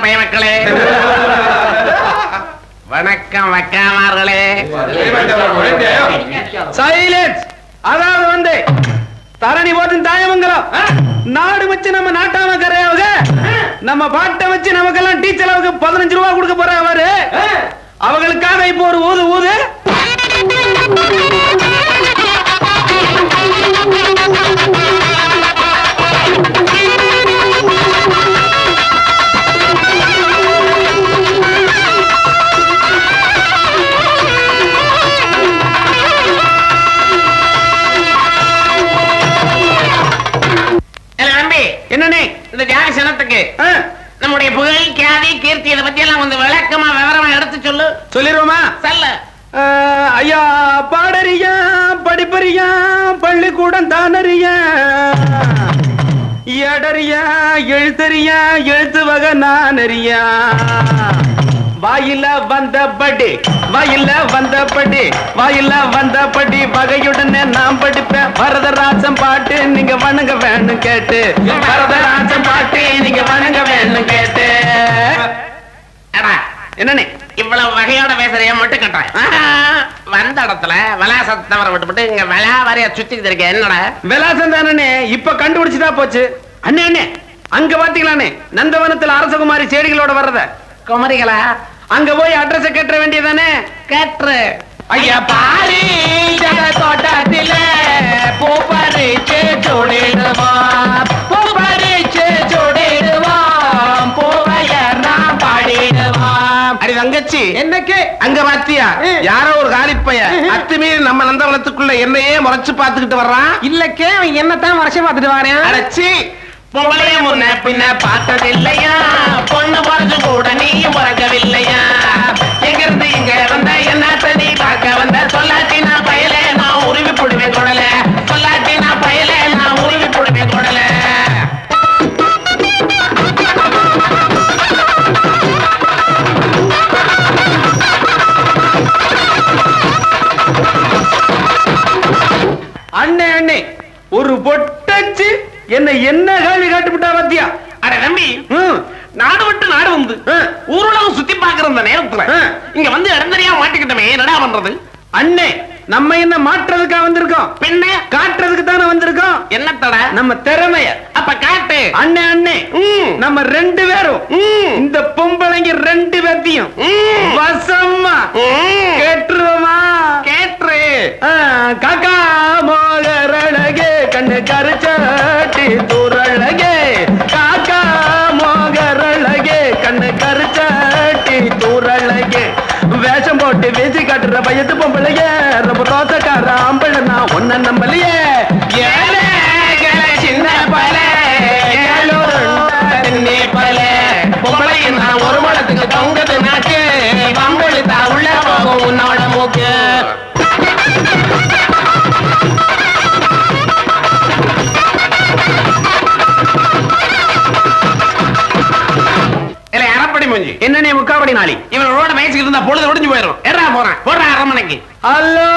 பைய மக்களே, வணக்கம் வக்காமார்களே. சைலன்ஸ். அதாவது வந்து தரணி போட்டு தாயமங்கலம் நாடு வச்சு நம்ம நாட்டாம கரையாவுக நம்ம பாட்டை வச்சு நமக்கெல்லாம் டீச்சர் அளவுக்கு 15 ரூபாய் கொடுக்க போறாரு. அவங்களுக்காக இப்போ ஒரு ஊது ஊது. என்னன்னே இந்த ஜாதி சனத்துக்கு நம்முடைய புகழ் கியாதி கீர்த்தி இதை பத்தி எல்லாம் கொஞ்சம் விளக்கமா விவரமா எடுத்து சொல்லு. சொல்லிடுவோமா? சொல்ல. ஐயா பாடறியா படிப்பறியா பள்ளிக்கூடம் தானறியா எடறியா எழுத்தறியா எழுத்து வகை நானறியா வாயில வந்தபடி வாயில வந்தபடி வாயில வந்தபடி வகையுடனே நாம் படிப்பேன் வரதராசன் பாட்டு நீங்க வணங்க வேணும் கேட்டு வரதராசன் பாட்டு நீங்க வணங்க வேணும் கேட்டு. என்னன்னு இவ்வளவு வகையோட பேசுறைய மட்டும் கட்டுறேன். வந்த இடத்துல விலாசத்தை தவற விட்டுவிட்டு இங்க விலா வரைய சுத்திக்கிட்டு இருக்க. என்னோட விலாசம் தானே இப்ப கண்டுபிடிச்சுதான் போச்சு. அண்ணே அண்ணே அங்க பாத்தீங்களானே நந்தவனத்துல அரசகுமாரி செடிகளோட வர்றத குமரிகளா அங்க போய் அட்ரஸ் கேட்ட வேண்டியதானே. கேட்டு ஐயா பாரி தோட்டத்தில பூப்பறிச்சு சூடிடுவான் பூப்பறிச்சு சூடிடுவான் பூவையர் நான் பாடிடுவான். அடி தங்கச்சி என்னக்கு அங்க பாத்தியா யாரோ ஒரு காலிப்பைய அத்துமீறி நம்ம நந்தவனத்துக்குள்ள என்னையே முறைச்சு பாத்துக்கிட்டு வர்றான். இல்லக்கே அவன் என்னத்தான் முறைச்சு பாத்துட்டு வரேன். அடைச்சி பொம்பளைய முன்ன பின்ன பார்த்ததில்லையா பொண்ணு பறந்து கூட நீயும் பிறக்கவில்லையா எங்க இருந்து இங்க வந்த என்ன நீ பார்க்க வந்த சொல்லாட்டி நான் பயல நான் உருவி போடுவேன் கொடல சொல்லாட்டி நான் பயல நான் உருவி போடுவேன் கொடல. அண்ணே அண்ணே ஒரு பொட்டச்சு என்ன கேள்வி காட்டுவிட்டா பத்தியா. அட நம்பி நாடு விட்டு நாடு வந்து ஊருலகம் சுத்தி பாக்குற அந்த நேரத்துல இங்க வந்து இடந்தறியா மாட்டிக்கிட்டமே என்னடா பண்றது. அண்ணே நம்ம என்ன மாற்றுறதுக்கா வந்திருக்கோம் பின்ன காட்டுறதுக்கு தானே வந்திருக்கோம். என்னத்தட நம்ம திறமைய அப்ப காட்டு. அண்ணே அண்ணே நம்ம 2 பேரும் இந்த பொம்பளைங்க 2 பேத்தையும் வசமா கேட்டுருவோமா? கேட்டு காக்கா மோகரழகே கண்ணு கருச்சாட்டி தூரழகே காக்கா மோகரழகே கண்ணு கருச்சாட்டி தூரழகே வேஷம் போட்டு வீசி காட்டுற பயத்து பொம்பளைய ரொம்ப ரோசக்கார ஆம்பளை நான் ஒன்ன நம்பலையே சின்ன பல பொம்பளை நான் ஒரு மடத்துக்கு தொங்குது நாக்கு பம்பெழுத்தா உள்ள போகும் உன்னோட மூக்கு. என்னன்னே முக்காபடி நாளி இவனோட வயசுக்கு இருந்தா பொழுது ஒடிஞ்சு போயிடும். எடா போறான் போடுற அரண்மனைக்கு. ஹலோ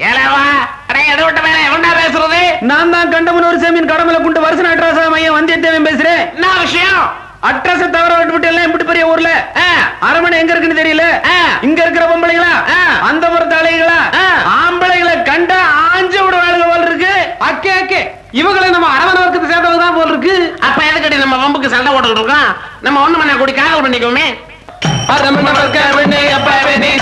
ஏலவா அடே எடுவிட்ட மேல எவன்டா பேசுறது? நான் தான் கண்டமன் ஒரு சேமியின் கடமலை குண்டு வருஷம் அட்ரஸ் மையம் வந்தியத்தேவன் பேசுறேன். என்ன விஷயம்? அட்ரஸ் தவற விட்டு எல்லாம் இப்படி பெரிய ஊர்ல அரண்மனை எங்க இருக்குன்னு தெரியல. இங்க இருக்கிற பொம்பளைங்களா அந்த புறத்து அலைகளா ஆம்பளைகளை கண்டா ஆஞ்ச விட வேலை போல் இருக்கு. அக்கே அக்கே இவங்களை நம்ம அரவணை வர்க்கத்தை சேர்ந்தவங்கதான் போல் இருக்கு. அப்ப எதுக்கடி நம்ம வம்புக்கு சண்டை போட்டுக்கிட்டு இருக்கோம்? நம்ம ஒண்ணு மண்ண கூடி காதல் பண்ணிக்கோமே.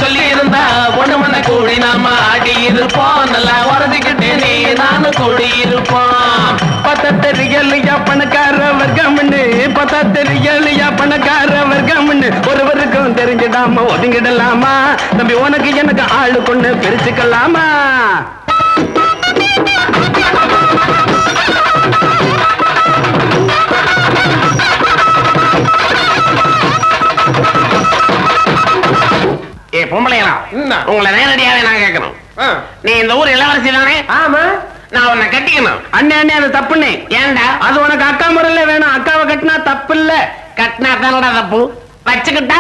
சொல்லி இருந்தா ஒண்ணு மண்ண கூடி நாம ஆடி இருப்போம் நல்லா உறதிக்கிட்டு நீ நானும் கூடி இருப்போம். பத்தத்தெரியலையா பணக்கார வர்க்கம்னு பத்தத்தெரியலையா பணக்கார வர்க்கம்னு ஒருவருக்கும் தெரிஞ்சிடாம ஒதுங்கிடலாமா தம்பி உனக்கு எனக்கு ஆளு கொண்டு பிரிச்சுக்கலாமா? ஏ பொம்பளைங்களா உங்களை நேரடியாவே நான் கேட்கணும். நீ இந்த ஊர் இளவரசி தானே? ஆமா. நான் உன்னை கட்டிக்கணும். அண்ணே அண்ணே அது தப்புண்ணே. ஏன்டா? அது உனக்கு அக்கா முறையில வேணும். அக்காவை கட்டினா தப்பு இல்ல. கட்டினா தானடா தப்பு. வச்சுக்கிட்டா